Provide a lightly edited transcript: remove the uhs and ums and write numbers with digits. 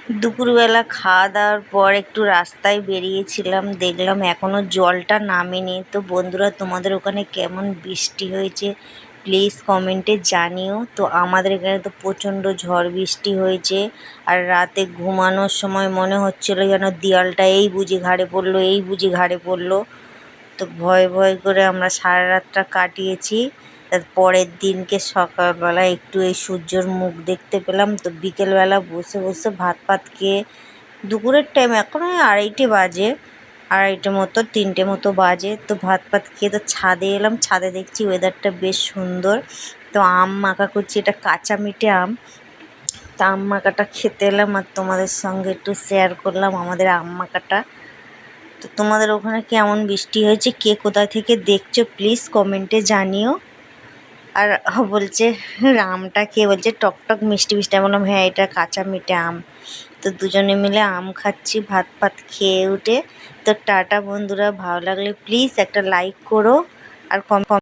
দুপুরবেলা খাওয়া দাওয়ার পর একটু রাস্তায় বেরিয়েছিলাম, দেখলাম এখনও জলটা নামেনি। তো বন্ধুরা, তোমাদের ওখানে কেমন বৃষ্টি হয়েছে প্লিজ কমেন্টে জানিও। তো আমাদের এখানে তো প্রচণ্ড ঝড় বৃষ্টি হয়েছে। আর রাতে ঘুমানোর সময় মনে হচ্ছিল যেন দেয়ালটা এই বুঝি ঘাড়ে পড়লো, এই বুঝি ঘাড়ে পড়লো। তো ভয় ভয় করে আমরা সারা রাতটা কাটিয়েছি। তার পরের দিনকে সকালবেলা একটু এই সূর্যর মুখ দেখতে পেলাম। তো বিকেলবেলা বসে বসে ভাত খেয়ে দুপুরের টাইম এখন ওই 2:30 বাজে, 2:30 মতো 3টে মতো বাজে। তো ভাত খেয়ে তো ছাদে এলাম। ছাদে দেখছি ওয়েদারটা বেশ সুন্দর। তো আম মাখা করছি, এটা কাঁচা মিঠে আম। তা আম মাখাটা খেতে এলাম আর তোমাদের সঙ্গে একটু শেয়ার করলাম আমাদের আম মাখাটা। তো তোমাদের ওখানে কেমন বৃষ্টি হয়েছে, কে কোথায় থেকে দেখছো প্লিজ কমেন্টে জানিও। আর বলছে আমটা খেয়ে বলছে টকটক মিষ্টি মিষ্টি। আমি বললাম হ্যাঁ, এটা কাঁচা মিঠে আম। তো দুজনে মিলে আম খাচ্ছি ভাত খেয়ে উঠে। তো টাটা বন্ধুরা, ভালো লাগলে প্লিজ একটা লাইক করো আর